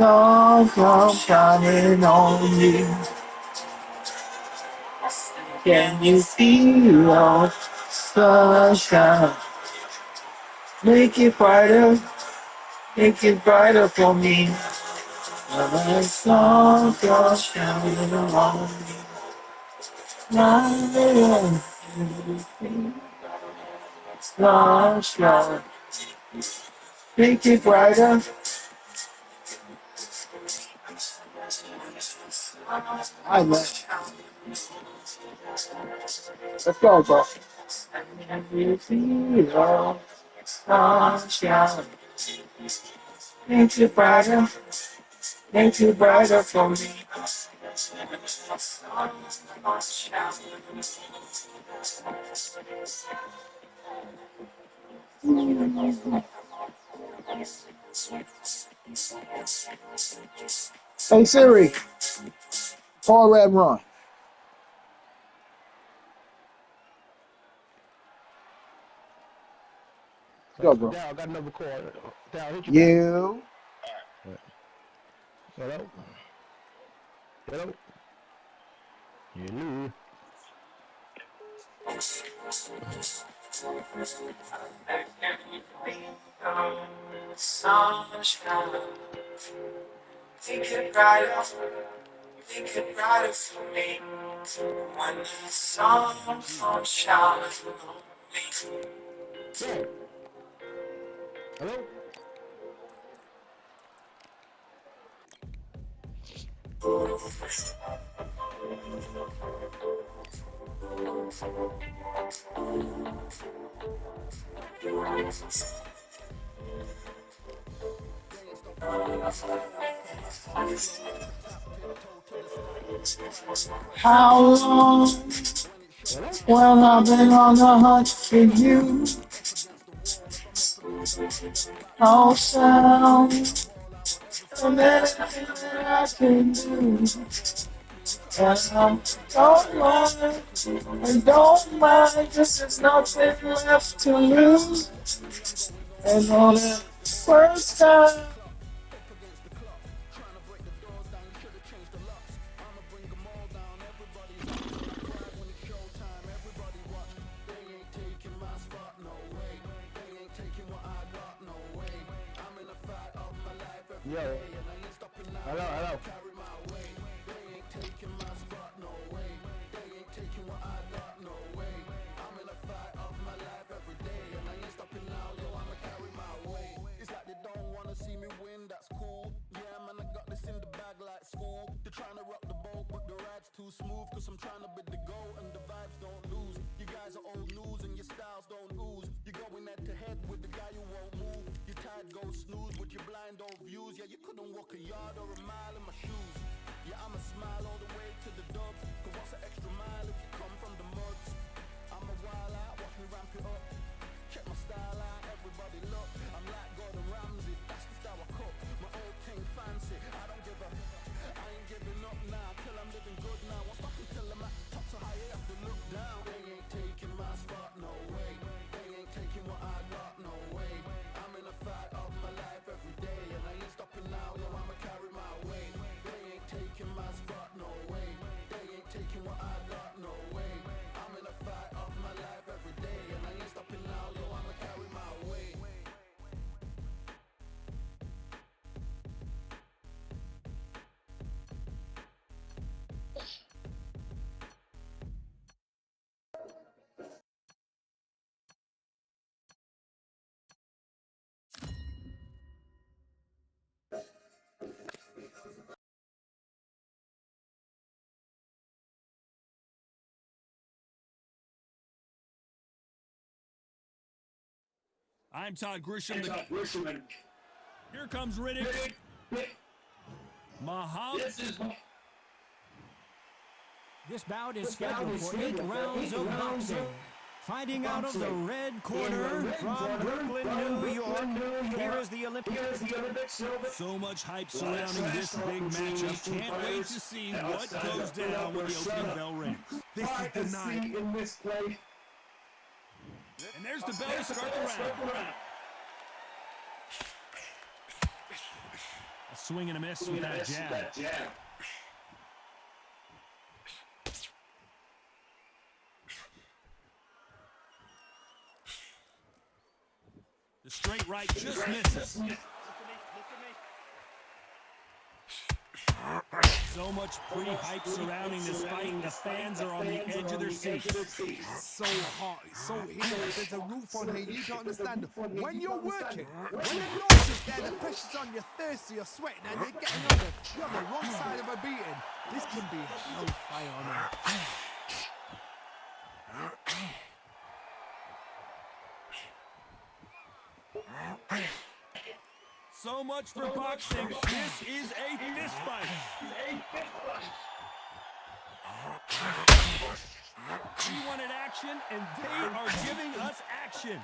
Come shining on you. Can you feel sunshine? Make it brighter, make it brighter for me. The sun come shining on me. Sunshine, make it brighter. I know. Let's go, bro. Can you feel sunshine? Make it brighter, make it brighter for me. Hey Siri, Paul Red Run. Go, bro. Down, got another call. Down, hit you back. You. Right. Hello? Hello? Hello? Sunshine, make it brighter, make it brighter for me. When the sun comes shining on me. Yo. Hello? How long? Hello? Well, I've been on the hunt for you. Oh, sound and everything that I can do. And I'm don't mind, and don't mind, just there's nothing left to lose. And on the first time, Yo. Hello, hello. I'm Todd Grisham. Here comes Riddick. Mahal. This bout is scheduled for 8 rounds of boxing. Fighting out of the red corner from Brooklyn, New York, here is the Olympic. So much hype surrounding this big matchup. Can't wait to see what goes down when the opening bell rings. This is the night. And there's the bell to start the round. A swing and a miss with that jab. The straight right just misses. So much pre-hype surrounding this fight, the fans are on the edge of their seats. It's so hot, it's so heated, there's a roof on here, you don't understand. When you're working, when the noise is there, the pressure's on, you're thirsty, you're sweating, and you're on the wrong side of a beating. This can be hellfire on here. So much for boxing. This is a fist fight. We wanted action, and they are giving us action.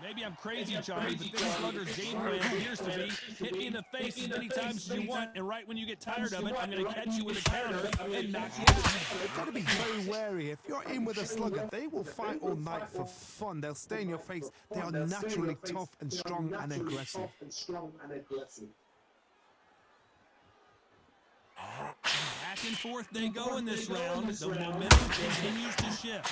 Maybe I'm crazy, Johnny, but this slugger's game plan appears to be hit me in the face as many times as you want, and right when you get tired of it, I'm going to catch you with a counter and knock you out. You've got to be very wary. If you're in with a slugger, they will fight all night for fun. They'll stay in your face. They are naturally tough and strong and aggressive. Back and forth they go in this round. The momentum continues to shift.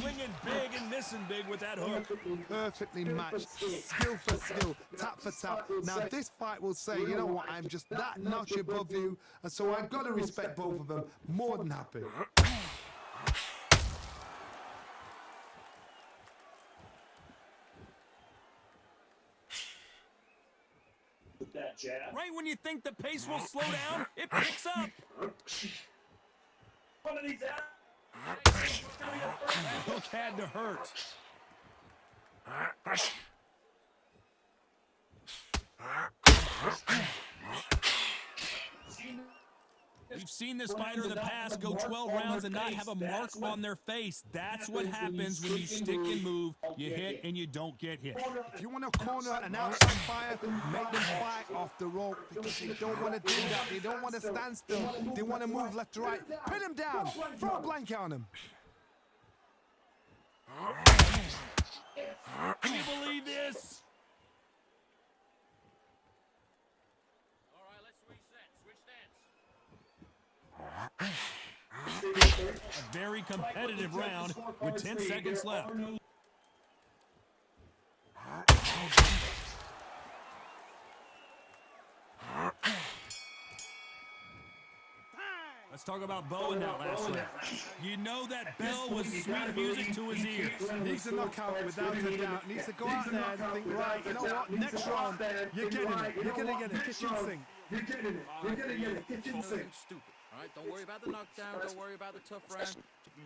Swinging big and missing big with that hook. Perfectly matched, skill for skill, tap for tap. Now this fight will say, you know what, I'm just that notch above you, and so I've got to respect both of them. More than happy. Right when you think the pace will slow down, it picks up. One of these Hook had to hurt. We've seen this fighter in the past go 12 rounds and not have a mark on their face. That's what happens when you stick and move. You hit and you don't get hit. If you want to corner an outside fire, make them fight off the rope, because they don't want to do that. They don't want to stand still. They want to move left to right. Pin them down. Throw a blanket on them. Can you believe this? A very competitive round with 10 seconds left. Let's talk about Bo in that last round. You know that bell was sweet music to his ears. Needs a knockout without a doubt. Needs to go out there and think, right, you know what, next round, you're getting it. You're going to get a kitchen sink. You're gonna get a kitchen sink. Stupid. All right, don't worry about the knockdown. Don't worry about the tough round.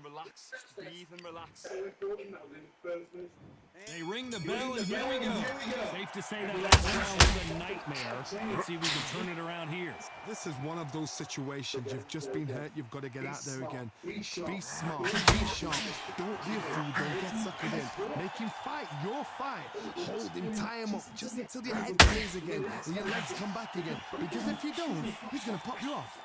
Relax, breathe and relax. They ring the bell, and here we go. Safe to say that last round was a nightmare. Let's see if we can turn it around here. This is one of those situations. You've just been hurt. You've got to get out there again. Be smart. Be sharp. Don't be a fool. Don't get suckered in. Make him fight your fight. Hold him. Tie him up just until your head clears again and your legs come back again. Because if you don't, he's going to pop you off.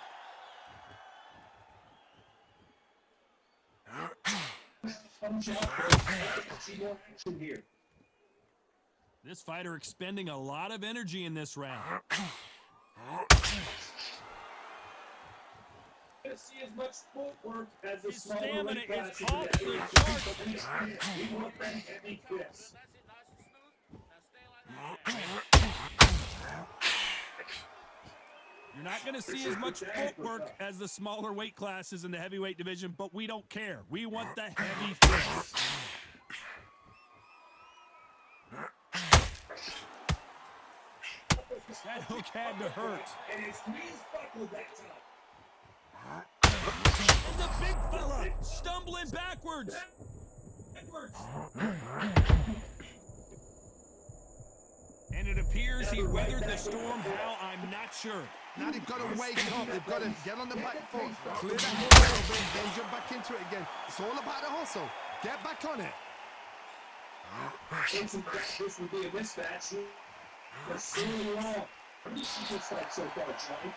This fighter expending a lot of energy in this round. See as much footwork as the His stamina is off the charts. We want that heavy fist. You're not going to see as much footwork as the smaller weight classes in the heavyweight division, but we don't care. We want the heavy fist. That hook had to hurt. And his knees buckled that time. The big fella stumbling backwards. And it appears he weathered the storm. How, I'm not sure. Now they've got to wake up. They've got to get on the back foot, clear that head a little bit, then jump back into it again. It's all about the hustle. Get back on it. This would be a mismatch. But soon along. What do you see this like so far, Johnny?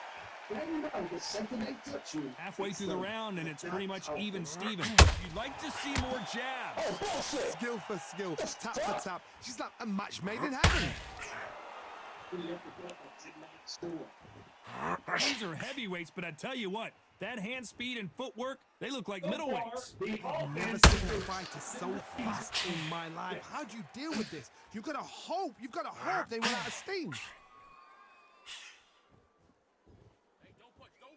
Halfway through the round, and it's pretty much even Steven. You'd like to see more jabs. Skill for skill, tap for tap. She's like a match made in heaven. These are heavyweights, but I tell you what, that hand speed and footwork, they look like middleweights. I've never seen a fighter so fast in my life. How do you deal with this? You've got to hope they run out of steam.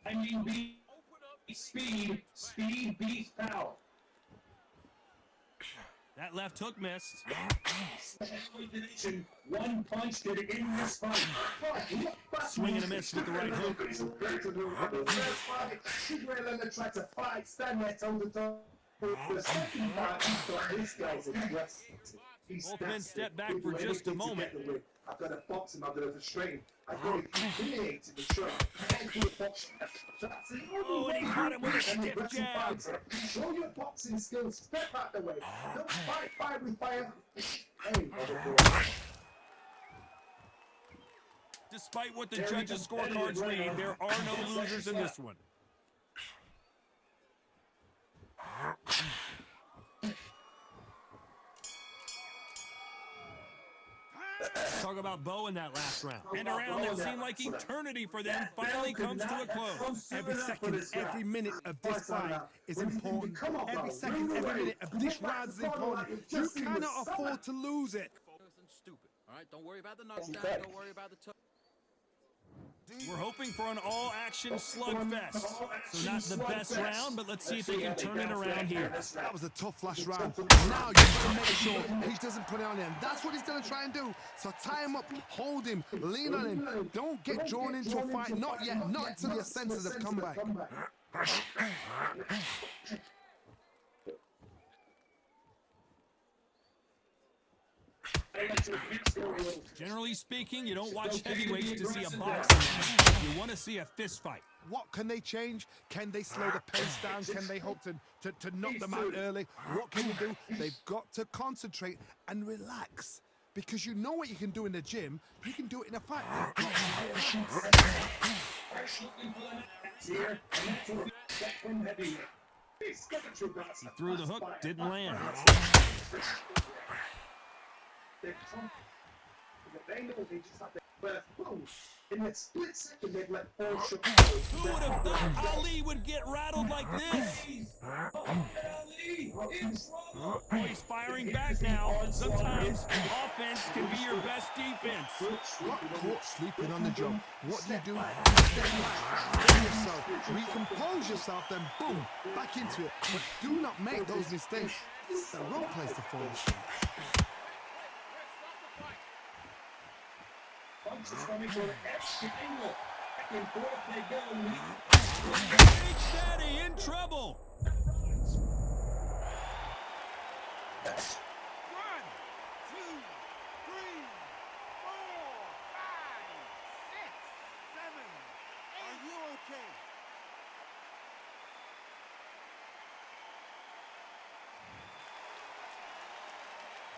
I mean, speed beats power. That left hook missed. One punch did it in this fight. Swing and a miss with the right hook. Tried to fight, stand there, toe to toe. The second fight, he thought this guy's aggressive. Both men step back for just a moment. I've got to box him, I've got to frustrate him. I've got to humiliate him and show him. Oh, and he caught him with a stiff jab. Show your boxing skills, step out the way. Don't fight fire with fire. Hey, Despite what the judges' scorecards read, there are no losers in this one. Talk about Bo in that last round. And a round that seemed like eternity for them finally comes to a close. Every second, every minute of this fight is important. Every second, every minute of this round is important. You cannot afford to lose it. Nothing stupid. All right, don't worry about the knockdown. Don't worry about the tough. We're hoping for an all-action slugfest. So not the best round, but let's see if they can turn it around here. That was a tough last round. Now you have to make sure he doesn't put it on him. That's what he's going to try and do. So tie him up, hold him, lean on him. Don't get drawn into a fight. Not yet. Not until your senses have come back. Generally speaking, you don't watch heavyweights to see a boxing match. You want to see a fist fight. What can they change? Can they slow the pace down? Can they hope to knock them out early? What can you do? They've got to concentrate and relax. Because you know what you can do in the gym, you can do it in a fight. He threw the hook, didn't land. They know they just have to boom. In that split second, they've let four shots. Who would have thought Ali would get rattled like this? Oh, he's firing back now. Sometimes offense can be your best defense. Got caught sleeping on the job. What do? Step back, steady yourself, recompose yourself, then boom, back into it. But do not make those mistakes. This is the wrong place to fall asleep. Big Daddy in trouble. 1, 2, 3, 4, 5, 6, 7, 8. Are you okay?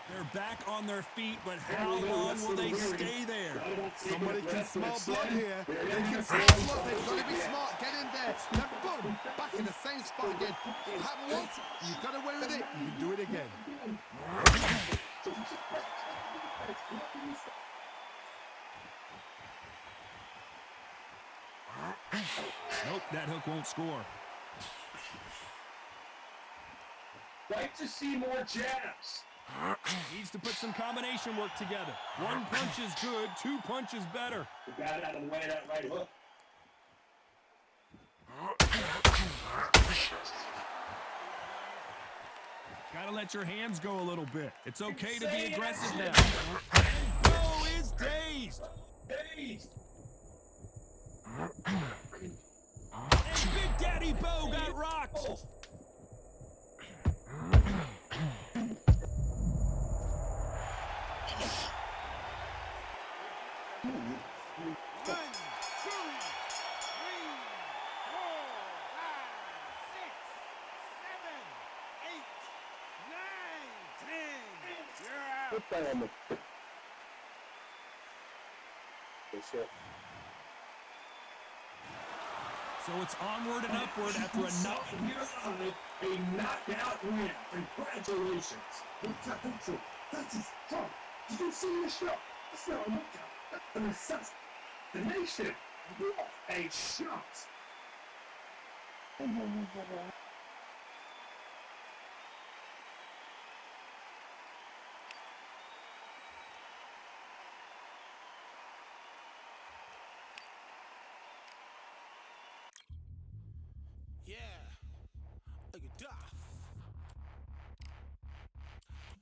They're back on their feet, but how long will they stay there? Somebody can smell blood here. They can smell blood. They've got to be smart. Get in there. Then boom, back in the same spot again. You have once, you got away with it, you can do it again. Nope, that hook won't score. Like to see more jabs. Needs to put some combination work together. One punch is good, two punches better. The guy out of the way of that right hook. Gotta let your hands go a little bit. It's okay to be aggressive now. Bo is dazed. And Big Daddy Bo got rocked. Put that on the... Good shit. So it's onward and upward after a knock. A knockout win. Congratulations. That is strong. Did you see the shot? That's not a knockout. That's an assist. The nation. What a shot. Yeah, look at Duff.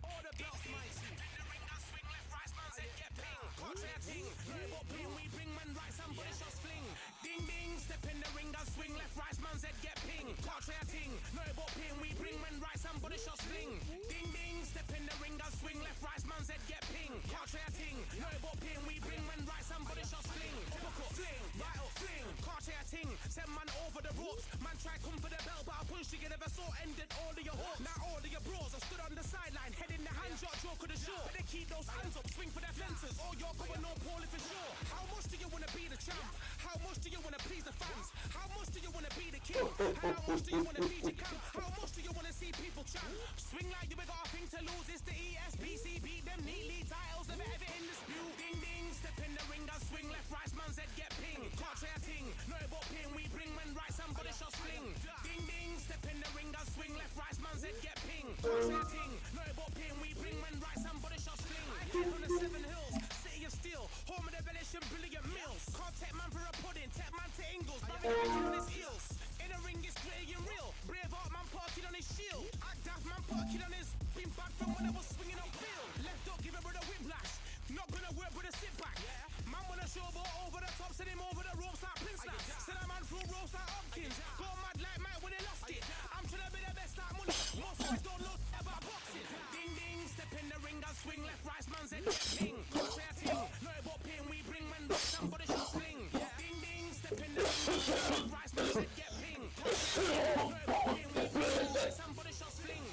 All the belts, mighty. In the ring, I swing left, right, man said get ping. Contrary ting, no what ping, we bring man right, somebody shots fling. Ding ding, step in the ring, I swing left, right, man said get ping. Contrary ting, no what ping, we bring man right, somebody shots fling. Ding ding, step in the ring, I swing left, right, man said get ping. Contrary ting, no what ping, we bring man right, somebody shots fling. Uppercut, fling, right up, fling. Contrary ting, send man over the ropes. Man try come for the bell, but I punched you, never saw ended all of your hopes. Now all of your bros are stood on the sideline, head in the hand, shot, joke of the show. But they keep those hands up, swing for their fences. All you're going on, Paul, if it's sure. How much do you want to be the champ? How much do you want to please the fans? How much do you want to be the king? How much do you want to feed your camp? How much do you want to see people chant? Swing like you ain't got a thing to lose. It's the ESPC, beat them neatly. Titles never ever in dispute. Ding ding, step in the ring, I swing left, right, man said get ping. Can't try a ting, no but ping. We bring man right, somebody shots fling. Ding ding, step in the ring, I swing left, right, man said get ping. Can't try a ting, no but ping. We bring man right, somebody shots fling. I came from the 7 Hills, city of steel, home of the village and brilliant mills. Can't take man for a pudding, take man to Ingles, but we on his heels. In the ring, it's gritty and real. Brave art man parking on his shield. Act daft man parking on his. Been bad from when I was swinging on field. Left up, give a brother whiplash. Not gonna work with a sit back. Man wanna show ball over the top, send him over the ropes like Prince Snap. Send a man through ropes like Hopkins. Go mad like Mike when he lost it. I'm trying to be the best like money. Most guys don't know about boxing. Ding ding, step in the ring, I swing left, right, man said get ping. Contrary a ting, no but ping, we bring man right, somebody should sling. Ding ding, step in the ring, I swing left, right, man said get ping. Contrary a ting, no but ping, we bring man right, somebody should sling.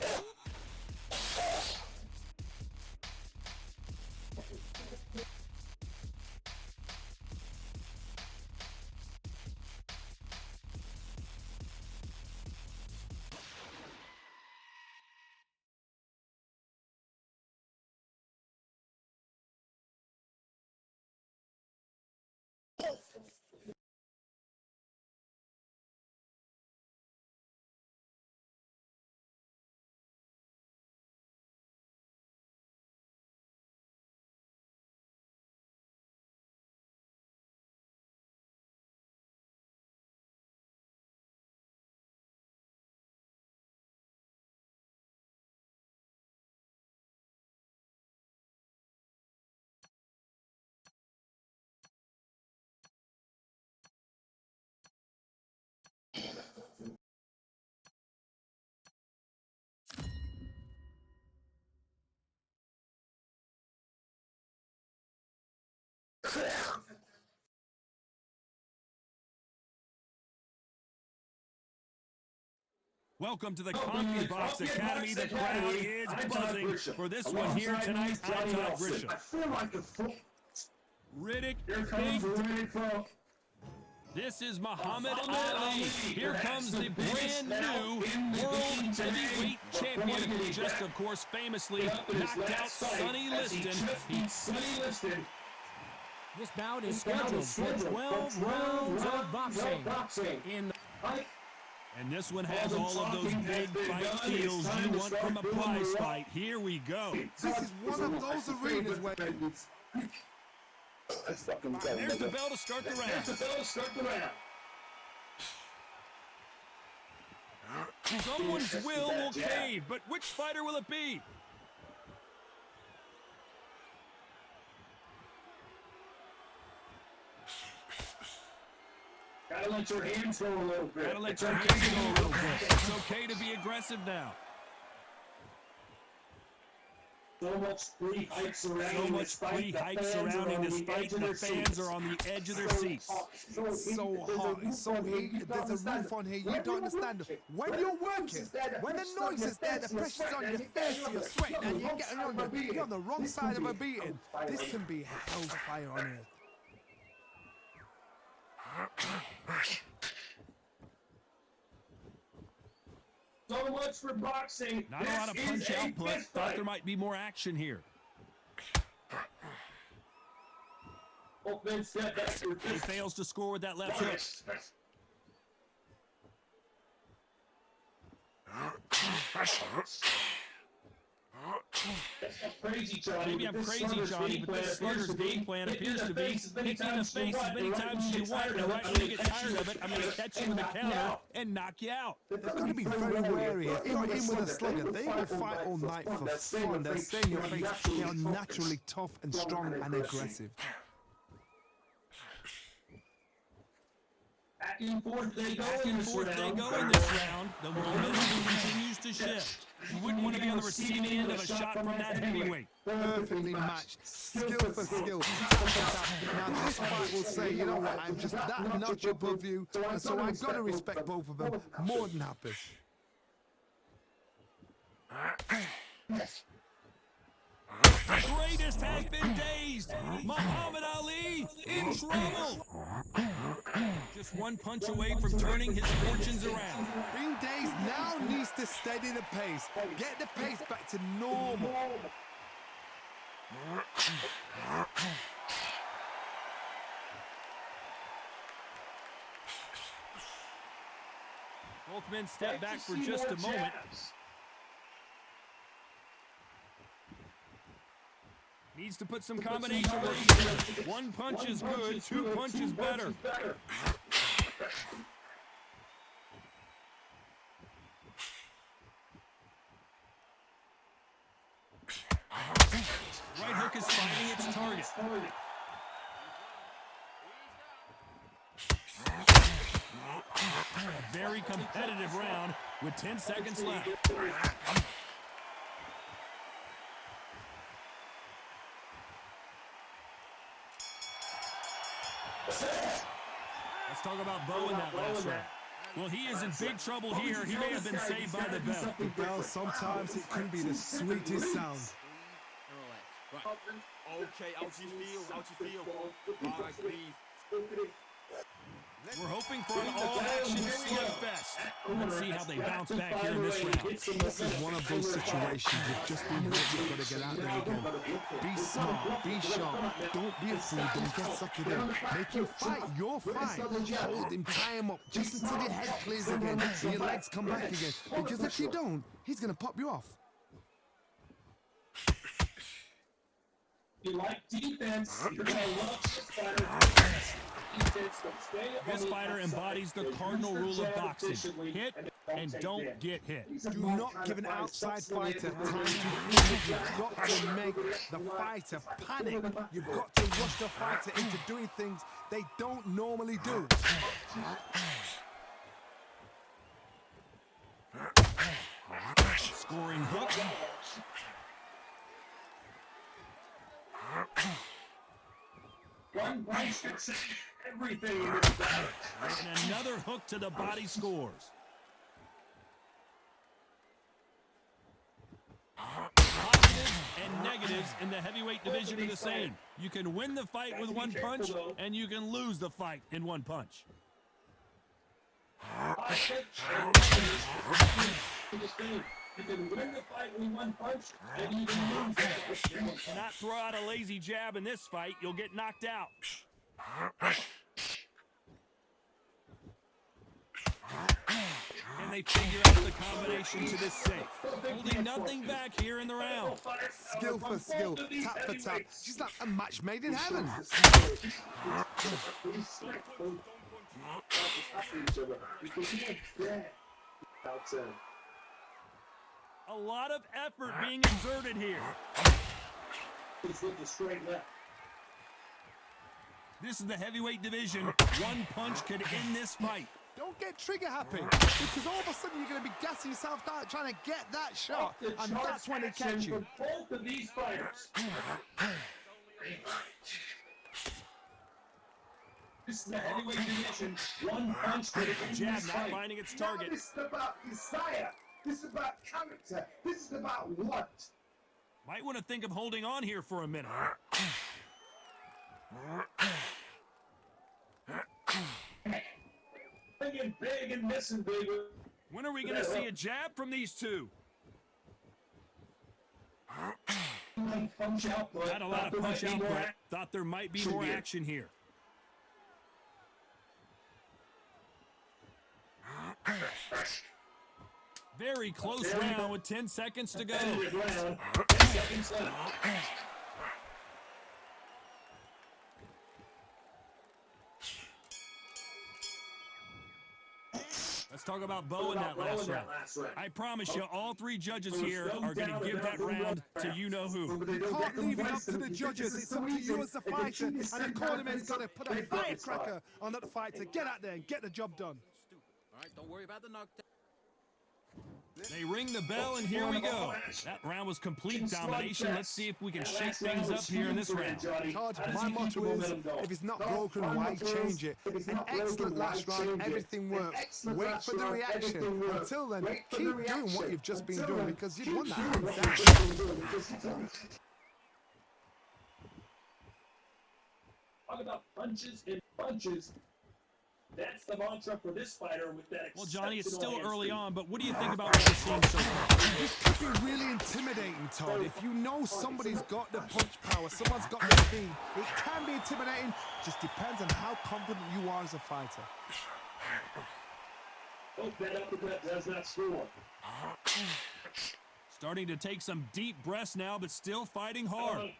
Welcome to the CompuBox Academy. The crowd is buzzing for this one here tonight. I'm Todd Grisham. I feel like a fool. Riddick, Here comes the Riddick folk. this is Muhammad Ali. Here comes the brand new World Heavyweight Champion. Just, of course, famously knocked out Sonny Liston. This bout is scheduled for 12 rounds of boxing. And this one has all of those big fight feels you want from a prize fight. Here we go. This is one of those arenas where There's the bell to start the round. Someone's will cave, but which fighter will it be? Gotta let your hands go a little bit. Gotta let your hands go a little bit. It's okay to be aggressive now. So much pre-hype surrounding this fight. The fans are on the edge of their seats. it's so hot, it's so heated, there's a roof on here, you don't understand. When you're working, when the noise is there, the pressure's on your face, you're sweating, and you're on the wrong side of a beating. This can be hellfire on earth. So much for boxing. Not a lot of punch output. Thought there might be more action here. He fails to score with that left hook. Maybe I'm crazy, Johnny, but this slugger's game plan appears to be hit you in the face as many times as you want, and right when you get tired of it, I'm going to catch you with a counter and knock you out. They've got to be very wary. If you're in with a slugger, they will fight all night for fun. They'll stay in your face. They are naturally tough and strong and aggressive. Back and forth they go Back in and this forth they round. go in this round. The momentum continues to shift. You wouldn't want to be on the receiving end of a shot from that heavyweight. Perfectly matched, skill for skill, tap for tap. Now this fight will say, you know what, I'm just that notch above you, and so I've got to respect both of them more than happy. The greatest has been dazed. Muhammad Ali in trouble. Just one punch away from turning his fortunes around. Being dazed now needs to steady the pace, get the pace back to normal. Both men step back for just a moment. Needs to put some combination work together. One punch is good, two punches better. Right hook is finding its target. A very competitive round with 10 seconds left. Let's talk about Bo in that last round. Well, he is in big trouble here. He may have been saved by the bell. Well, sometimes it can be the sweetest sound. Right. Okay, how do you feel? How do you feel? Alright, breathe. We're hoping for an all-action slugfest. Let's see how they bounce back here in this round. This is one of those situations you've just been hurt, you've got to get out there again. Be smart, be sharp, don't be a fool, don't get suckered in. Make him fight your fight. Hold him, tie him up, just until your head clears again and your legs come back again. Because if you don't, he's going to pop you off. You like defense, you're going to love this fighter. This fighter embodies the cardinal rule of boxing. Hit and don't get hit. Do not give an outside fighter time to finish. You've got to make the fighter panic. You've got to rush the fighter into doing things they don't normally do. Scoring hook. One punch fixes everything in this battle. And another hook to the body scores. Positives and negatives in the heavyweight division are the same. You can win the fight with one punch, and you can lose the fight in one punch. You can win the fight with one punch, and you can lose it. Cannot throw out a lazy jab in this fight. You'll get knocked out. And they figure out the combination to this safe. Holding nothing back here in the round. Skill for skill, tap for tap. She's like a match made in heaven. A lot of effort being exerted here. This is the heavyweight division. One punch could end this fight. Don't get trigger happy, because all of a sudden you're going to be gassing yourself out trying to get that shot, and that's when they catch you. Both of these fighters. This is the heavyweight division. One punch to the Jab not finding its target. This is about desire. This is about character. This is about what? Might want to think of holding on here for a minute. Thinking big and missing big. When are we going to see a jab from these two? Not a lot of punch output. Thought there might be more action here. Very close round with 10 seconds to go. Let's talk about Bo in that last round. I promise you, all three judges here are going to give that round to you-know-who. You can't leave it up to the judges. It's up to you as the fighter. And the cornerman's got to put a firecracker on that fighter. Get out there and get the job done. All right, don't worry about the knockdown. They ring the bell, and here we go. That round was complete domination. Let's see if we can shake things up here in this round. Todd, my motto is, if it's not broken, why change it? An excellent last round, everything works. Wait for the reaction. Until then, keep doing what you've just been doing because you've won that hands down. Talk about punches and punches. That's the mantra for this fighter with that. Well, Johnny, it's still early on, but what do you think about what we're seeing so far? This could be really intimidating, Todd. If you know somebody's got the punch power, someone's got the speed, it can be intimidating. Just depends on how confident you are as a fighter. Hope that uppercut does not score. Starting to take some deep breaths now, but still fighting hard.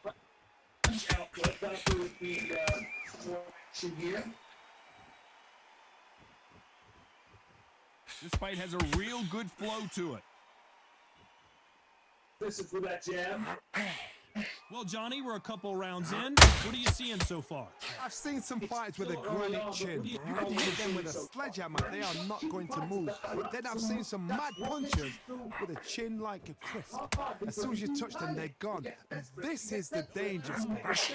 Punch output. Thought there would be more action here. This fight has a real good flow to it. This is for that jab. Well, Johnny, we're a couple rounds in. What are you seeing so far? I've seen some fights with a granite chin. You can hit them with a sledgehammer, they are not going to move. But then I've seen some mad punchers with a chin like a crisp. As soon as you touch them, they're gone. And this is the danger spot.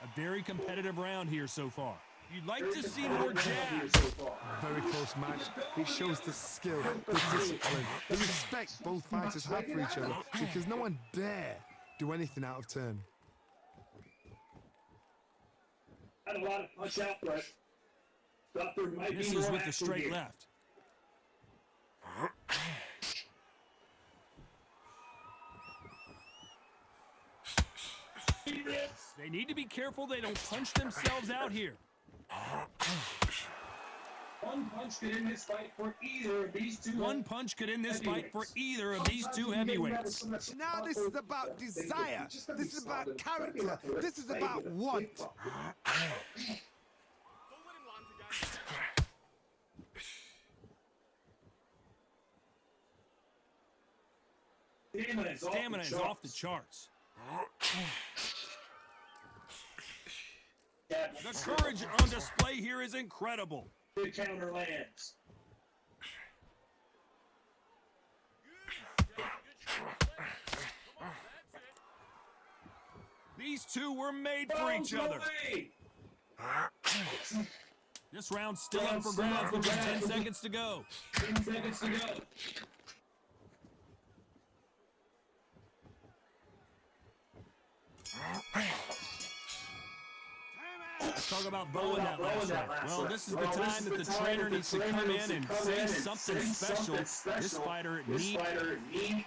A very competitive round here so far. You'd like to see more jabs. Very close match. It shows the skill, the discipline, the respect both fighters have for each other because no one dare do anything out of turn. Had a lot of punch output. Thought there might This be is more with the action straight here. left. They need to be careful they don't punch themselves out here. One punch could end this fight for either of these two. One punch could end this fight for either of these two heavyweights. Now this is about desire. This is about character. This is about want. Don't let him land again. Stamina is off the charts. The courage on display here is incredible. The counter lands. These two were made for each other. This round's still up for grabs with just 10 seconds to go. 10 seconds to go. Let's talk about Bo in that last round. Well, this is the time that the trainer needs to come in and say something special. This fighter needs. And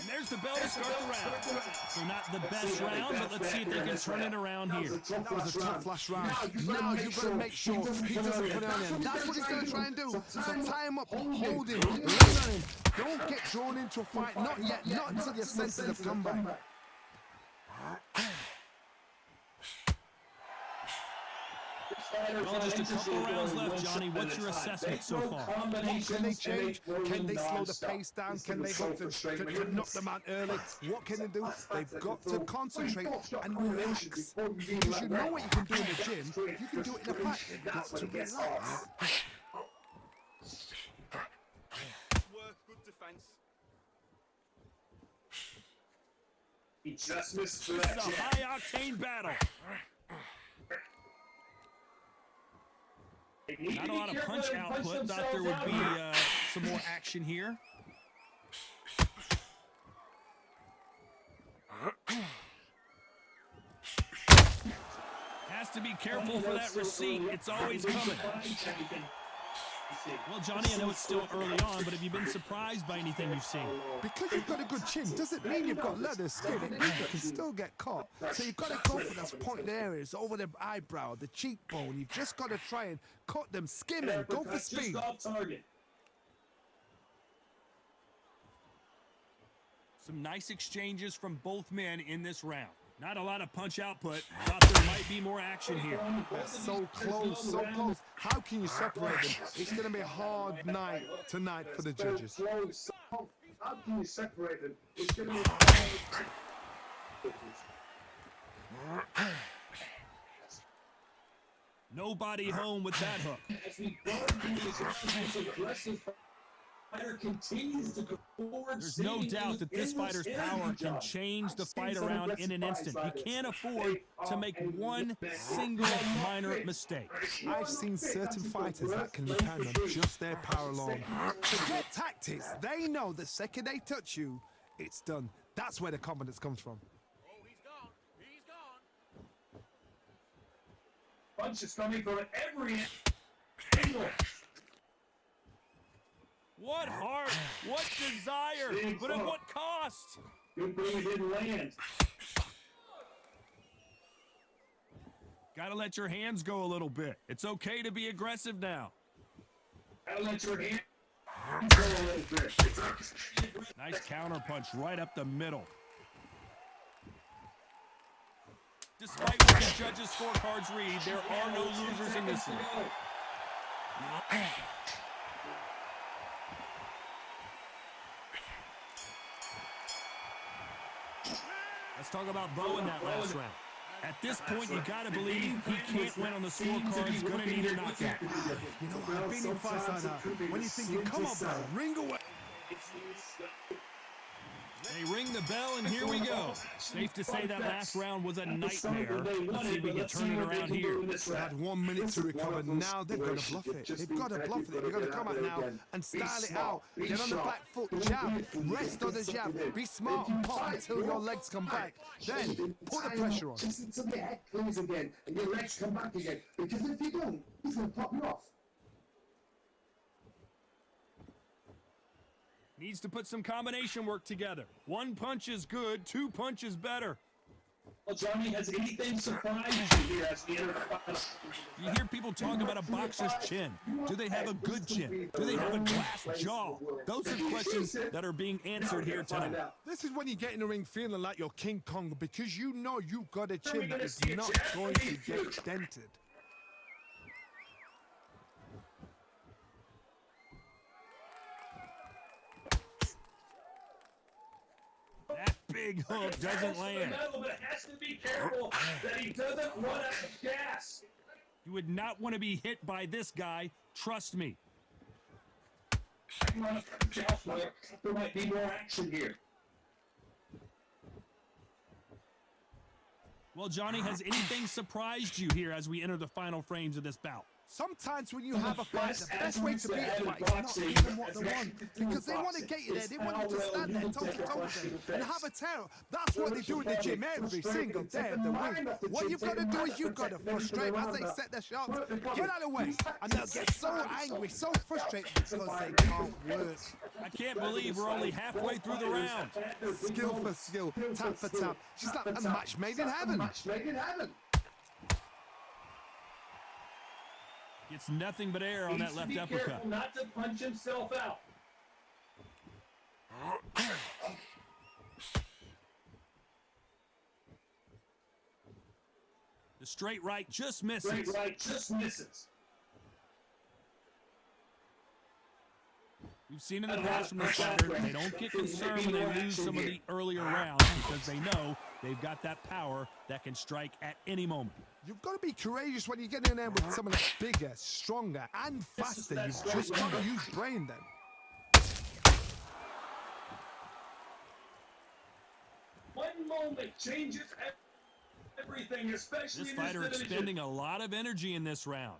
there's the bell to start the round. So not the best round, but let's see if they can turn it around here. That was a tough last round. Now you've got to make sure he doesn't put it on him. That's what he's going to try and do. So tie him up, hold him, lean on him. Don't get drawn into a fight. Not yet. Not until your senses have come back. Well, just a couple rounds left, Johnny. What's your assessment so far? What can they change? Can they slow the pace down? Can they hope to knock them out early? What can they do? They've got to concentrate and relax. Because you know what you can do in the gym. You can do it in a fight. You've got to relax. Work, good defense. He just missed for This that is a jab. high-octane battle. Not a lot of punch output. Thought there would be some more action here. careful for that receipt. It's always coming. Well, Johnny, I know it's still early on, but have you been surprised by anything you've seen? Because you've got a good chin doesn't mean you've got leather skin. It means you can still get caught. So you've got to go for those pointed areas over the eyebrow, the cheekbone. You've just got to try and cut them, skim them, go for speed. Some nice exchanges from both men in this round. Not a lot of punch output. Thought there might be more action here. They're so close, so close. How can you separate them? It's going to be a hard night tonight for the judges. How can you separate them? It's going to be Nobody home with that hook. as we go through this aggressive fighter continues to go forward. There's no doubt that this fighter's power can change the fight around in an instant. He can't afford to make one single minor mistake. I've seen certain fighters that can depend on just their power alone. Their tactics, they know the second they touch you, it's done. That's where the confidence comes from. Oh, he's gone. He's gone. Punches coming from every angle. What heart, what desire, but at what cost? Good thing it didn't land. Gotta let your hands go a little bit. It's okay to be aggressive now. Gotta let your hand go a little bit. Nice counter punch right up the middle. Despite what the judges' scorecards read, there are no losers in this one. Let's talk about Bo in that last round. At this point, you gotta believe he can't win on the scorecard. He's gonna need a knockout. You know, I've been in fights like that. When you're thinking, come on, bro, ring away. They ring the bell, and here we go. Safe to say that last round was a nightmare. Let's see if we can turn it around here. They had 1 minute to recover. Now they've got to bluff it. They've got to bluff it. They've got to come out now and style it out. Get on the back foot, jab, rest on the jab. Be smart and pop until your legs come back. Then put the pressure on. Just until your head clears again and your legs come back again. Because if you don't, he's going to pop you off. Needs to put some combination work together. One punch is good, two punches better. Well, Johnny, has anything surprised you here as the enter the final? You hear people talk about a boxer's chin. Do they have a good chin? Do they have a glass jaw? Those are questions that are being answered here tonight. This is when you get in the ring feeling like you're King Kong because you know you've got a chin that is not going to get dented. That big hook doesn't land. But has to be careful that he doesn't run out of gas. You would not want to be hit by this guy. Trust me. There might be more action here. Well, Johnny, has anything surprised you here as we enter the final frames of this bout? Sometimes when you have a fight, the best way to beat a fight is not even what they want. Because they want to get you there. They want you to stand there toe-to-toe with them and have a terror. That's what they do in the gym every single day of the week. What you've got to do is you've got to frustrate as they set their shots. Get out of the way. And they'll get so angry, so frustrated because they can't work. I can't believe we're only halfway through the round. Skill for skill, tap for tap. Just like a match made in heaven. Gets nothing but air on that left uppercut. Not to punch himself out. The straight right just misses. We've seen in the past from the fighter, they don't get concerned when they lose some of the earlier rounds because they know they've got that power that can strike at any moment. You've got to be courageous when you get in there with someone that's bigger, stronger, and faster. You've just got to use brain then. One moment changes everything, especially This in fighter this division. expending a lot of energy in this round.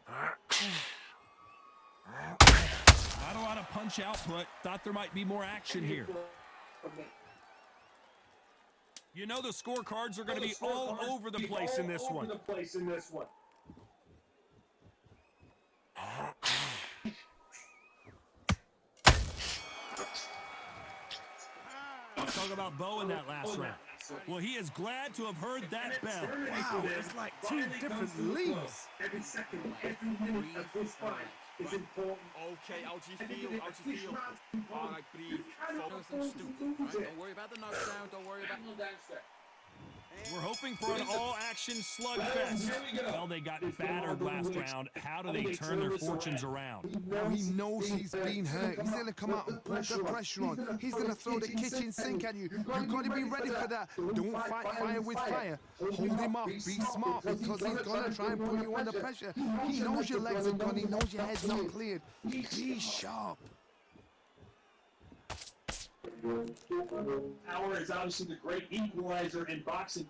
Not a lot of punch output. Thought there might be more action here. You know the scorecards are going to be all over the place in this one. Let's talk about Bo in that last round. Well, he is glad to have heard that bell. Wow, it's like two different leagues. Every second, every minute of this fight is important. Okay, how do you feel? How do you feel? All right, breathe. Focus. Stupid. Right? Don't worry about the knockdown. Don't worry about We're hoping for an all-action slugfest. Well, they got battered last round. How do they turn their fortunes around? Now he knows he's been hurt. He's going to come out and put the pressure on. He's going to throw the kitchen sink at you. You've got to be ready for that. Don't fight fire with fire. Hold him off. Be smart because he's going to try and put you under pressure. He knows your legs are gone. He knows your head's not cleared. Be sharp. Power is obviously the great equalizer in boxing,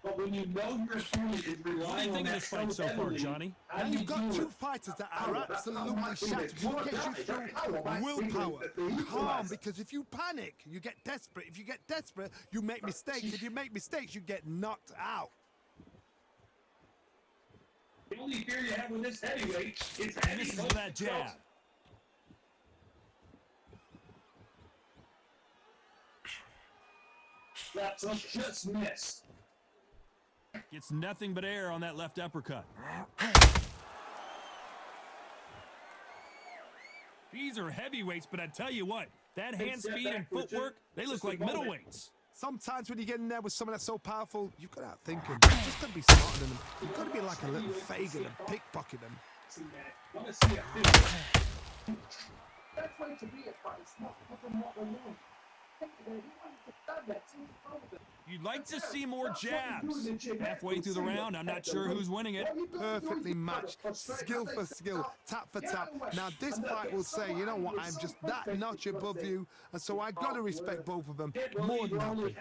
but when you know your opponent is What do relying you on think of that this fight so far, Johnny? Now you've got two fighters that are absolutely shattered. What gets you through? Willpower. Calm, because if you panic, you get desperate. If you get desperate, you make mistakes. If you make mistakes, you get knocked out. The only fear you have with this heavyweight is He misses with that jab. Left hook just missed. Gets nothing but air on that left uppercut. These are heavyweights, but I tell you what, that hand speed and footwork, they look like middleweights. Sometimes when you get in there with someone that's so powerful, you've got to outthink him. You've just got to be smarter than him. You've got to be like a little Fagin and pickpocket him. Want to see a finish. That's way to be a fight. It's not from what we're known. You'd like to see more jabs. Halfway through the round, I'm not sure who's winning it. Perfectly matched, skill for skill, tap for tap. Now this fight will say, you know what, I'm just that notch above you, and so I got to respect both of them more than happy.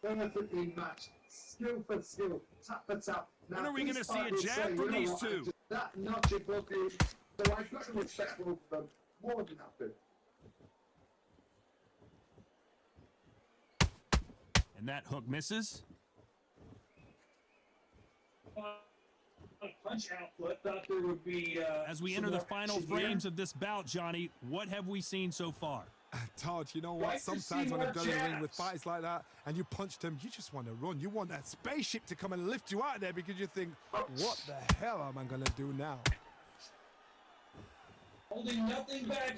Perfectly matched, skill for skill, tap for tap. When are we going to see a jab from these two? That notch above you, so I got to respect both of them more than happy. And that hook misses. Punch output, thought there would be. As we enter the final frames of this bout, Johnny, what have we seen so far? Todd, you know what? Sometimes when I've got in the ring with fights like that and you punched him, you just want to run. You want that spaceship to come and lift you out of there because you think, what the hell am I going to do now? Holding nothing back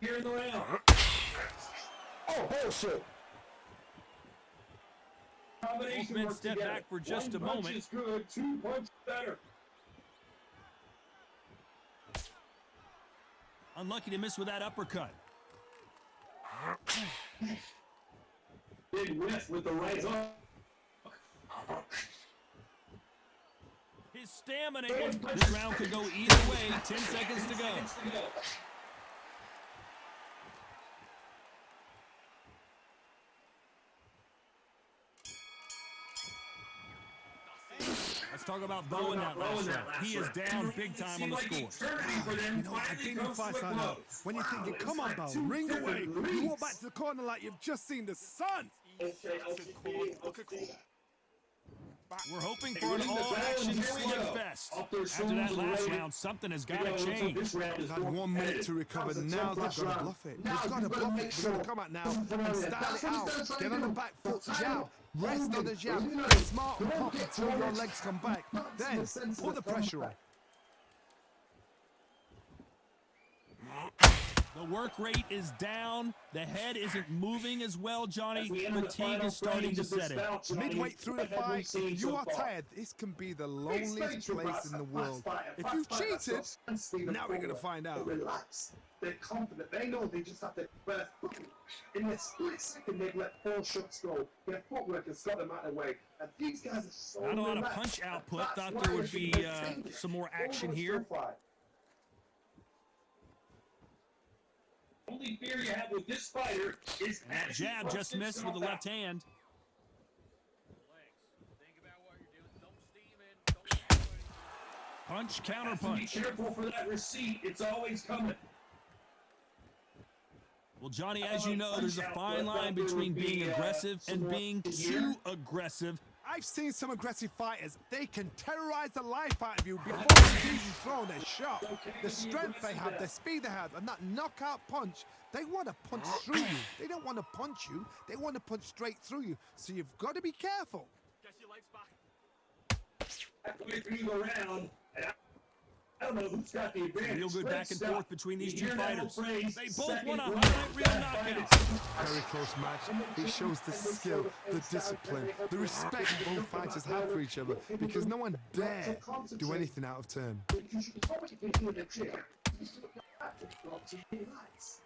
here in the round. Oh, bullshit. Both men step back for just a moment. One punch is good, 2 punches better. Unlucky to miss with that uppercut. Big whiff with the right hook. His stamina is... This round could go either way. 10 seconds to go. Let's talk about Bo in that last round. He is down big time on the score. You know, I think the fight's like that. When you're thinking, come on, Bo, ring away. You walk back to the corner like you've just seen the sun. We're hoping for an all-action slugfest. After that last round, something has got to change. They've had 1 minute to recover. Now they've got to bluff it. They've got to bluff it. They're going to come out now and start it out. Get on the back foot, jab. Rest on the jab. Be smart and pop until your legs come back. Then put the pressure on. The work rate is down. The head isn't moving as well, Johnny. Fatigue is starting to set in. Midway through the fight, if you are tired, this can be the loneliest place in the world. If you've cheated, now we're going to find out. Relax. They're confident. They know they just have to burst. In a split second, they've let 4 shots go. Their footwork has got them out of the way. And these guys are so Not a lot of relaxed. punch output. That's Thought why there they would should be maintain it. some more action Almost here. so far. Only fear you have with this fighter is That jab just missed with the left hand. Punch, counter punch. Be careful for that receipt. It's always coming. Well, Johnny, as you know, there's a fine line between being aggressive and being too aggressive. I've seen some aggressive fighters. They can terrorize the life out of you before you even throw their shot. The strength they have, the speed they have, and that knockout punch, they want to punch through you. They don't want to punch you. They want to punch straight through you. So you've got to be careful. Get your legs back. Halfway through the round, and I don't know who's got the advantage. Real good back and forth between these two fighters. They both Second want a round, highlight reel knockout. Very close match. It shows the skill, the discipline, the respect both fighters have for each other because no one dare do anything out of turn. Because you can probably get in the chair. You should have got that to drop to your lights.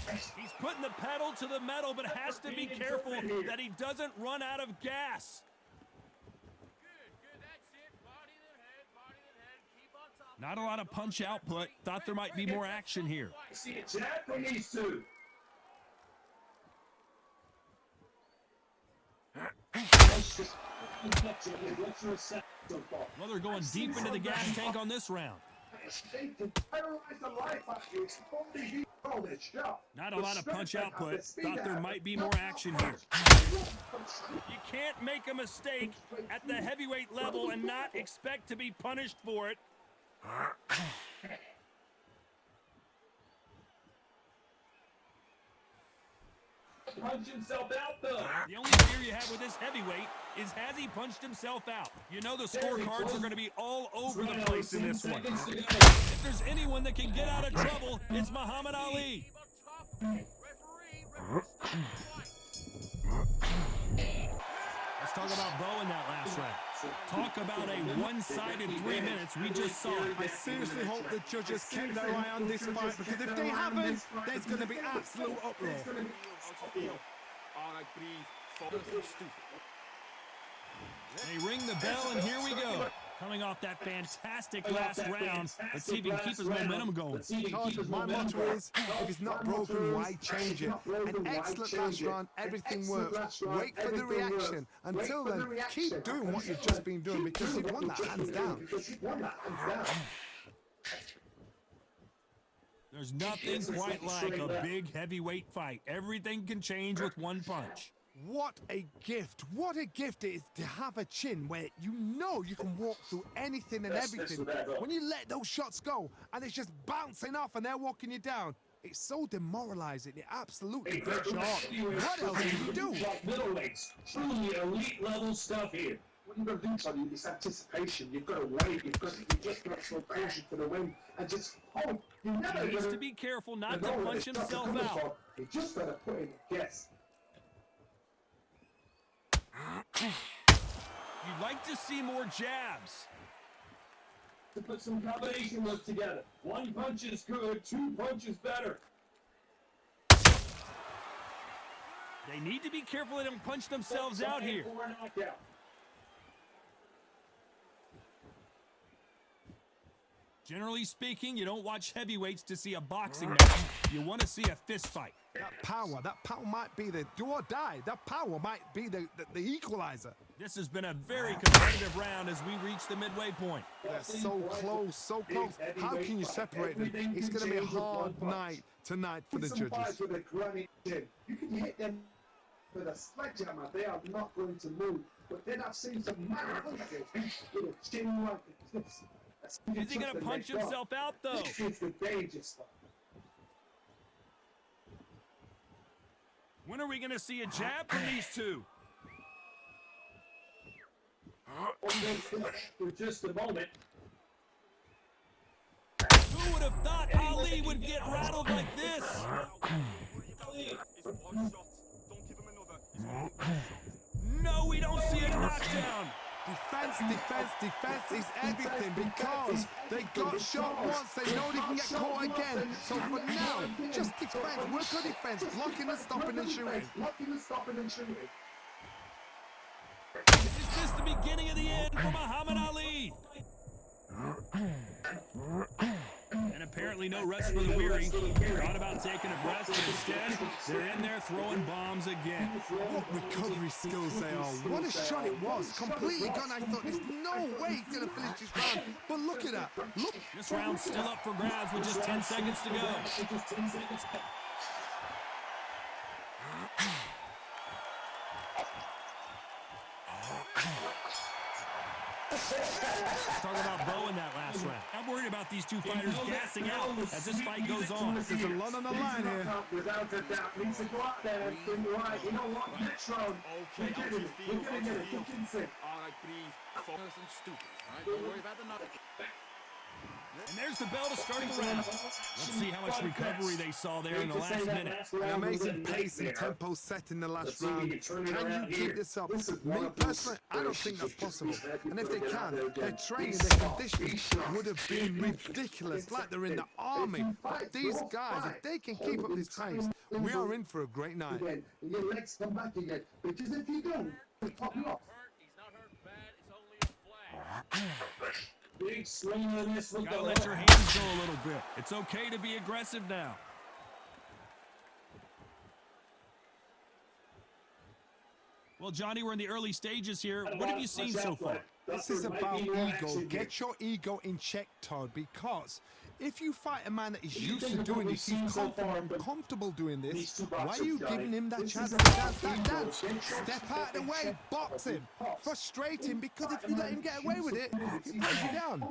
He's putting the pedal to the metal, but has to be careful that he doesn't run out of gas. Good, that's it. Body then head, keep on top. Not a lot of punch output. Thought there might be more action here. I see a jab from these two. Well, they're going deep into the gas tank on this round. Not a lot of punch output. Thought there might be more action here. You can't make a mistake at the heavyweight level and not expect to be punished for it. Punch himself out though. The only fear you have with this heavyweight is has he punched himself out? You know the scorecards are going to be all over the place in this one. If there's anyone that can get out of trouble, it's Muhammad Ali. Let's talk about Bo in that last round. Talk about a one-sided 3 minutes we just saw. I seriously hope the judges kept their eye on this fight because if they haven't, there's going to be absolute uproar. Alright, breathe. Focus. Stupid. They ring the bell, and here we go. Coming off that fantastic last round, let's see if he can keep his momentum going. Todd, my motto is, if it's not broken, why change it? An excellent last round, everything works. Wait for the reaction. Until then, keep doing what you've just been doing because you've won that hands down. There's nothing quite like a big heavyweight fight. Everything can change with one punch. What a gift it is to have a chin where you know you can walk through anything and everything. When you let those shots go and it's just bouncing off and they're walking you down, it's so demoralizing. It absolutely breaks your heart. What else can you do? Middleweights, truly elite level stuff here. What you've got to do, Tony, is anticipation. You've got to wait. You just got to show passion for the win and just hope. He needs to be careful not to punch himself out. You just got to put in a guess. You'd like to see more jabs. To put some combination work together. One punch is good, two punches better. They need to be careful they don't punch themselves out here. Generally speaking, you don't watch heavyweights to see a boxing match. You want to see a fist fight. That power might be the do or die. That power might be the equalizer. This has been a very competitive round as we reach the midway point. They're so close, so close. How can you separate them? It's going to be a hard night tonight for the judges. You can hit them with a sledgehammer. They are not going to move. But then I've seen some man with a chin like this. Is he going to punch himself out, though? This is the danger stuff. When are we going to see a jab from these two? For just a moment. Who would have thought Ali would get rattled like this? It's one shot. Don't give him another. No, we don't see a knockdown. Defense is everything because they got shot once, they know they can get caught again. So for now, just defense, work on defense, blocking and stopping and shooting. Is this the beginning of the end for Muhammad Ali? And apparently no rest for the weary. Thought about taking a breath, but instead, they're in there throwing bombs again. What recovery skills they are. What a shot it was. Completely gone. I thought there's no way he's going to finish this round. But look at that. Look. This round's still up for grabs with just 10 seconds to go. Talk about Bo in that last round. I'm worried about these two fighters gassing out as this fight goes on. There's a lot on the line here. Without a doubt, needs to go out there and think, right, you know what, next round, Okay, how do you feel? How do you feel? we can see. All right, breathe. Focus and stupid. All right, don't worry about the knock. And there's the bell to start the round. Let's see how much recovery they saw there in the last minute. An amazing pace and tempo set in the last round. Can you keep this up? Me personally, I don't think that's possible. And if they can, their training, their conditioning would have been ridiculous, like they're in the army. But these guys, if they can keep up this pace, we are in for a great night. Your legs come back again. Because if you don't, they'll pop you off. He's not hurt bad. It's only a flag. Big swing on this one. Gotta let your hands go a little bit. It's okay to be aggressive now. Well, Johnny, we're in the early stages here. What have you seen so far? This is about ego. Get your ego in check, Todd, because if you fight a man that is used to doing this, he's confident and comfortable doing this, why are you giving him that chance to dance that dance? Step out of the way, box him, frustrate him, because if you let him get away with it, he puts you down.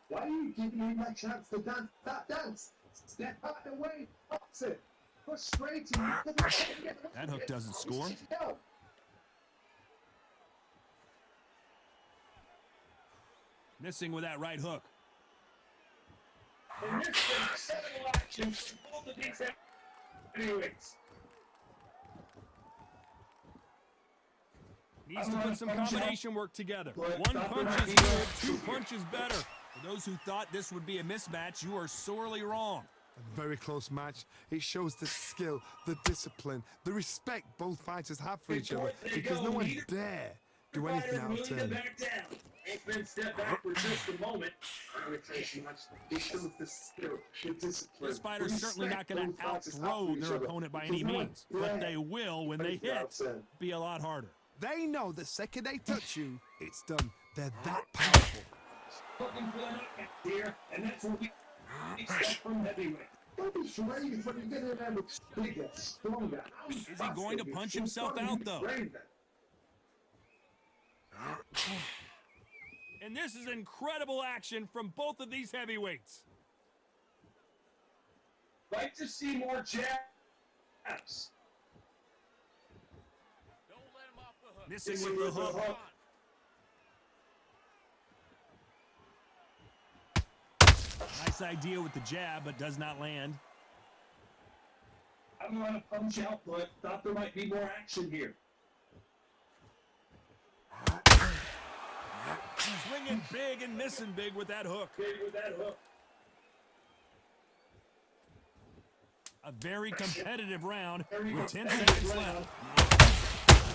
Why are you giving him that chance to dance that dance? Step out of the way, box him, frustrate him. That hook doesn't score. Missing with that right hook. And this is incredible action from both of these heavyweights. Needs to put some combination work together. One punch is good, two punches better. For those who thought this would be a mismatch, you are sorely wrong. A very close match. It shows the skill, the discipline, the respect both fighters have for each other, because no one dare do anything out of turn. Aikman step back for just a moment. It shows the skill, the discipline. This fighter's certainly not going to outthrow their opponent by any means, but they will, when they hit, be a lot harder. They know the second they touch you, it's done. They're that powerful. Looking for the knockout here, and that's what we expect from heavyweight. Don't be afraid when you get in there with bigger, stronger. Is he going to punch himself out, though? And this is incredible action from both of these heavyweights. Like to see more jabs. Don't let him off the hook. Missing with the hook. Nice idea with the jab, but does not land. I'm going to punch out, but thought there might be more action here. Swinging big and missing big with that hook. A very competitive round with 10 seconds left.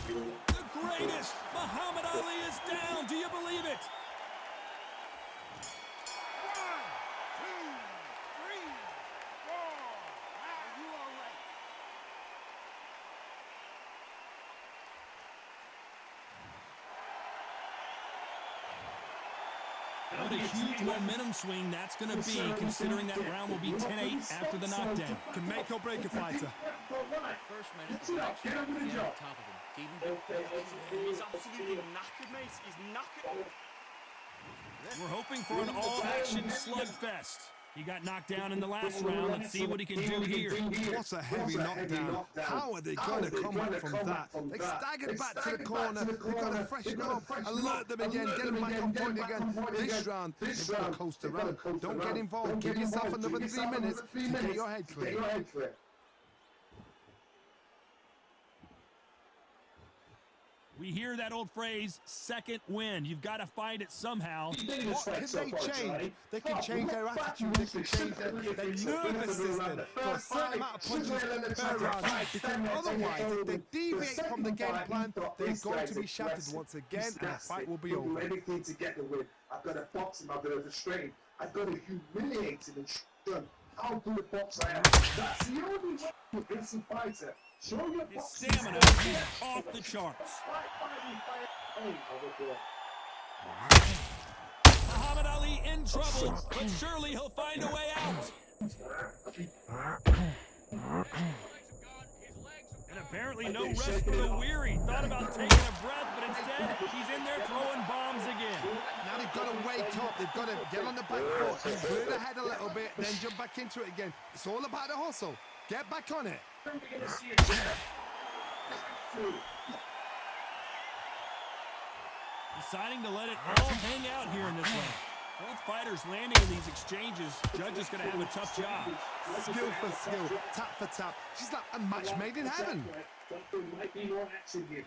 The greatest! Muhammad Ali is down. Do you believe it? 1, 2, 3, 4. What a huge momentum swing that's going to be, considering that round will be 10-8 after the knockdown. Can make or break a fighter. First minute, the action on top of him. He's absolutely knackered, mate. He's knackered. We're hoping for an all-action slugfest. He got knocked down in the last round. Let's see what he can do here. What a heavy knockdown. How are they going to come back from that? They staggered back to the corner. They've got to freshen up, alert them again, get them back on point again. This round, they've got to coast around. Don't get involved. Give yourself another 3 minutes to get your head clear. We hear that old phrase, second wind. You've got to find it somehow. What can they change? They can change their attitude. They can change their nervous system for a certain amount of punches per round. Because otherwise, if they deviate from the game plan, they're going to be shattered once again, and the fight will be over. Anything to get the win. I've got to box him. I've got to restrain. I've got to humiliate him and show him how good a boxer I am. That's the only way to against a fighter. Show your His boxing stamina skills. is off the charts. Muhammad Ali in trouble, but surely he'll find a way out. And apparently no rest for the weary. Thought about taking a breath, but instead he's in there throwing bombs again. Now they've got to wake up. They've got to get on the back foot, clear the head a little bit, then jump back into it again. It's all about the hustle. Get back on it. Deciding to let it all hang out here in this round. Both fighters landing in these exchanges. Judge is going to have a tough job. Skill for skill, tap for tap. She's like a match made in heaven. There might be more action here.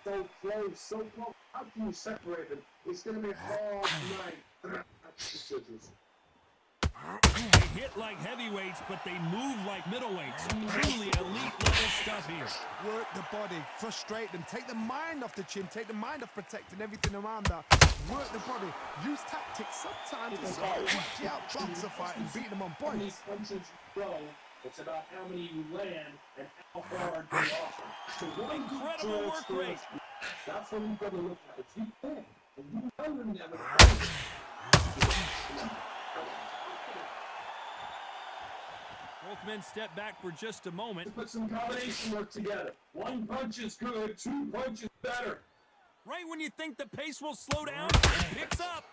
So close, so close. How can you separate them? It's going to be a hard night. They hit like heavyweights, but they move like middleweights. Truly elite level stuff here. Work the body, frustrate them, take the mind off the chin, take the mind off protecting everything around that. Work the body, use tactics sometimes to sort of watch out, box a fight and beat them on How many points. punches you throw, it's about how many you land and how hard they offer. So one Incredible good work choice rate. That's what we've got to look at. If you can, and you know them never. Both men step back for just a moment. Put some combination work together. One punch is good, two punches better. Right when you think the pace will slow down, it picks up.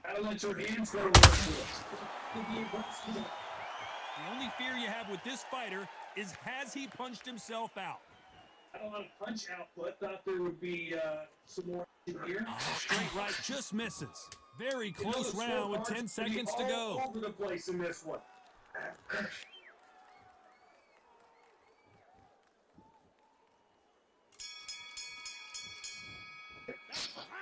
Gotta let your hands go to work for us. The only fear you have with this fighter is, has he punched himself out? I don't want to punch output. Thought there would be some more in here. Straight right just misses. Very close round with 10 seconds to go. All over the place in this one.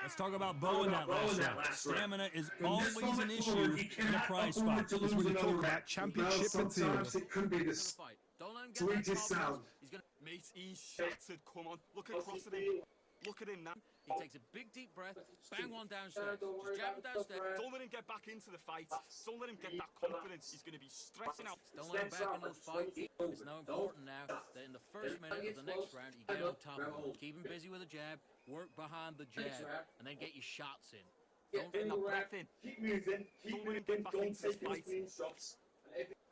Let's talk about Bo in that last round. Stamina is always an issue in a prize fight. That's when you talk about championship material. Sometimes it could be the Fight. Don't let him get that sweetest confidence. sound. He's gonna. Mate, he's shattered. Come on. Look across at him. Look at him now. He takes a big deep breath, bang one downstairs. Just jab him downstairs. Don't let him get back into the fight. Don't let him get that confidence. He's going to be stressing out. Don't let him back in those fights. It's now important now that in the first minute of the next round, you get on top of him. Keep him busy with a jab, work behind the jab, and then get your shots in. Don't get that breath in. Keep moving. Keep Don't let him moving. get back Don't into this take those fight. clean shots.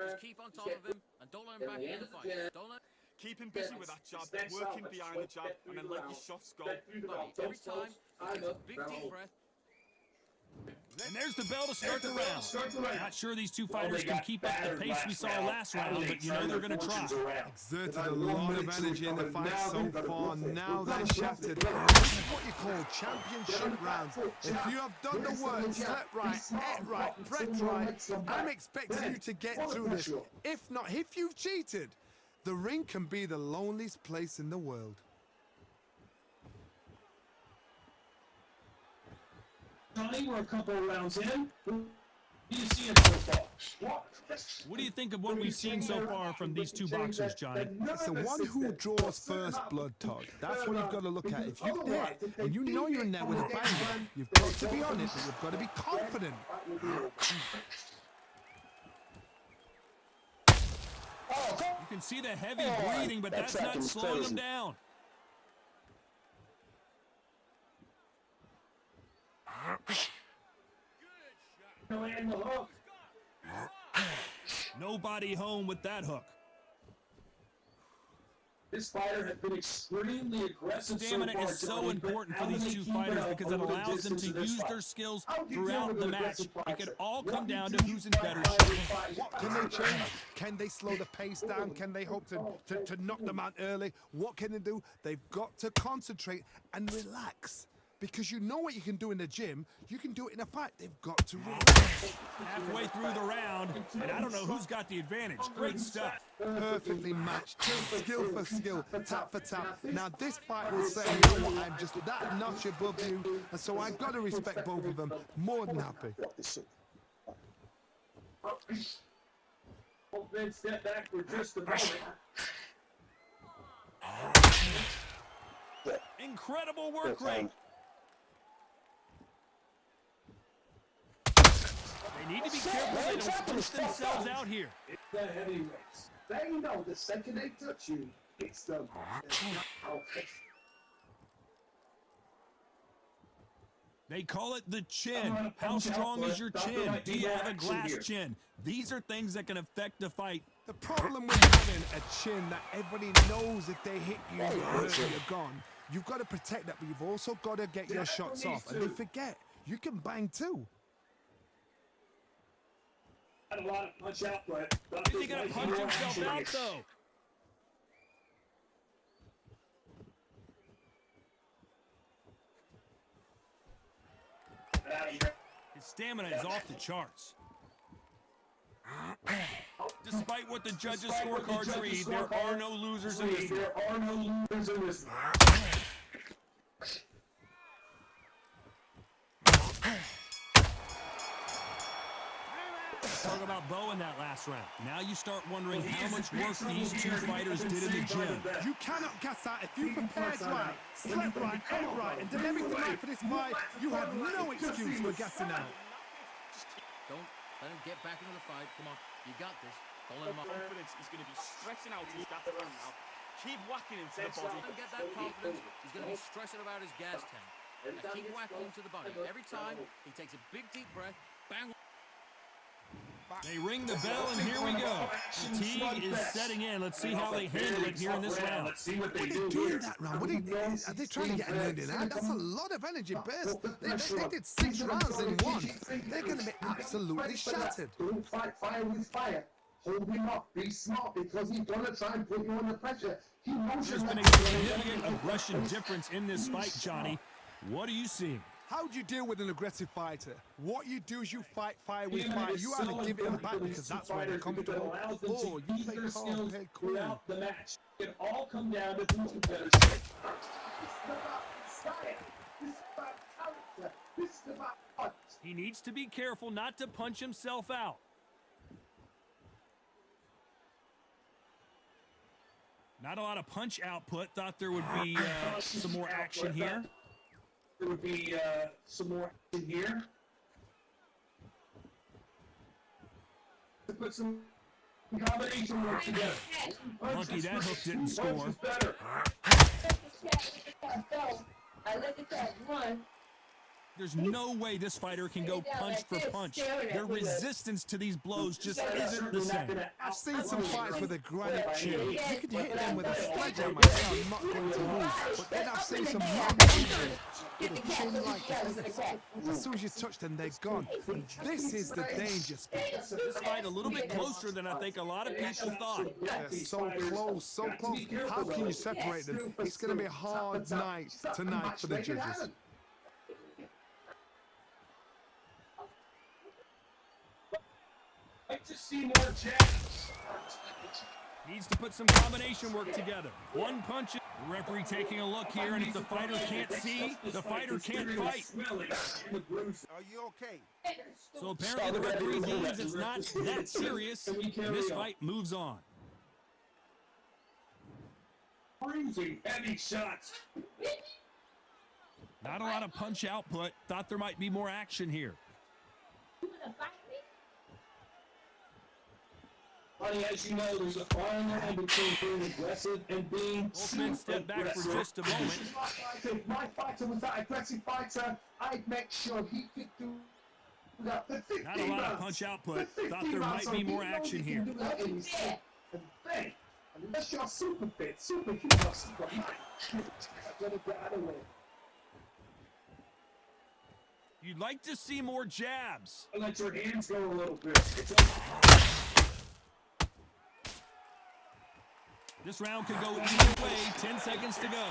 Just keep on top of him, and don't let him back into the fight. Don't let Keep him busy with that jab. Working behind the jab and then let your shots go. buddy, every time he takes a big deep breath. And there's the bell to start the round. Not sure these two fighters can keep up the pace we saw last round, but you know they're going to try. Exerted a lot of energy in the fight so far. Now they're shattered. This is what you call championship rounds. If you have done the work, slept right, ate right, prepped right, I'm expecting you to get through this. If not, if you've cheated, the ring can be the loneliest place in the world. Johnny, we're a couple of rounds in. What do you see so far? What do you think of what we've seen so far from these two boxers, Johnny? It's the one who draws first blood, Todd. That's what you've got to look at. If you're there and you know you're in there with a bang, you've got to be on it, but you've got to be confident. You can see the heavy breathing, but that's not slowing them down. And the hook. Nobody home with that hook. This fighter has been extremely aggressive. Stamina is so important for these two fighters because it allows them to use their skills throughout the match. It can all come down to who's in better shape. What can they change? Can they slow the pace down? Can they hope to knock them out early? What can they do? They've got to concentrate and relax. Because you know what you can do in the gym, you can do it in a fight. They've got to relax. Halfway through the round, and I don't know who's got the advantage. Great stuff. Perfectly matched. Skill for skill, tap for tap. Now this fight will say, you know what, I'm just that notch above you, and so I've got to respect both of them. More than happy. Both men step back for just a moment. Incredible work rate. They need to be careful they don't push themselves out here. It's the heavyweights. They know the second they touch you, it's done. They call it the chin. How strong is your chin? Do you have a glass chin? These are things that can affect the fight. The problem with having a chin that everybody knows if they hit you, you're gone. You've got to protect that, but you've also got to get your shots off. And don't forget, you can bang too. A lot of punch output. Is he going to punch himself out, though? His stamina is off the charts. Despite what the judges' scorecards read, there are no losers in this one. There are no losers in this one. Talk about Bo in that last round. Now you start wondering how much work these two fighters did in the gym. You cannot gas out. If you prepared right, slept right, ate right, and did everything right for this fight, you have no excuse for gassing out. Don't let him get back into the fight. Come on, you got this. Don't let him off. Confidence, he's going to be stretching out his gas tank now. Keep whacking into the body. Let him get that confidence. He's going to be stressing about his gas tank. Now keep whacking into the body. Every time he takes a big deep breath, bang. They ring the bell, and here we go. Fatigue is setting in. Let's see how they handle it here in this round. What are they doing that round? Are they trying to get an end in hand? That's a lot of energy burst. They did 6 rounds in one. They're going to be absolutely shattered. Don't fight fire with fire. Hold him up. Be smart because he's going to try and put you under pressure. He knows There's been a significant aggression difference in this fight, Johnny. What are you seeing? How do you deal with an aggressive fighter? What you do is you fight fire with fire. You either give it them back because that's where they're comfortable, or you play calm, play cool. Throughout the match, it all come down to who's better. This is about style. This is about character. This is about punch. He needs to be careful not to punch himself out. Not a lot of punch output. Thought there would be some more action here. There would be some more in here. To put some combination work together. Lucky that hook didn't score. There's no way this fighter can go punch for punch. Their resistance to these blows just isn't the same. I've seen some fights with a granite chin. You could hit them with a sledgehammer and say, I'm not going to move. But then I've seen some man with a chin like this. As soon as you touch them, they're gone. And this is the danger spot. This fight a little bit closer than I think a lot of people thought. They're so close, so close. How can you separate them? It's going to be a hard night tonight for the judges. Like to see more jabs. Needs to put some combination work together. One punch. The referee taking a look here, and if the fighter can't see, the fighter can't fight. Are you okay? So apparently the referee believes it's not that serious, and this fight moves on. Bruising heavy shots. Not a lot of punch output. Thought there might be more action here. Honey, as you know, there's a fine line between being aggressive and being Wolfman stepped back for just a moment. If my fighter was that aggressive fighter, I'd make sure he could do that for 15 Not a lot of punch output. Thought there might be more action here. And then, unless you're super fit, superhuman, superman, I've got to get out of the way. You'd like to see more jabs. And let your hands go a little bit. This round could go either way. 10 seconds to go.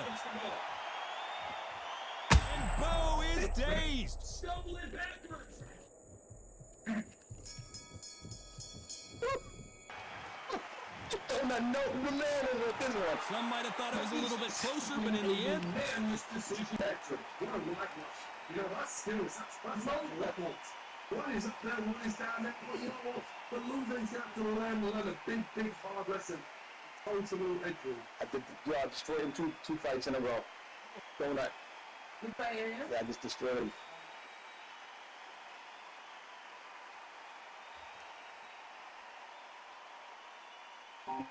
And Bo is dazed. Stumbling backwards. Some might have thought it was a little bit closer, but in the end, you know, that's skills. That's levels. One is up there, one is down there. But you know what? The losers have to learn a big, hard lesson. Total entry. I destroyed him two fights in a row. Don't I? Yeah, I just destroyed him. Bye.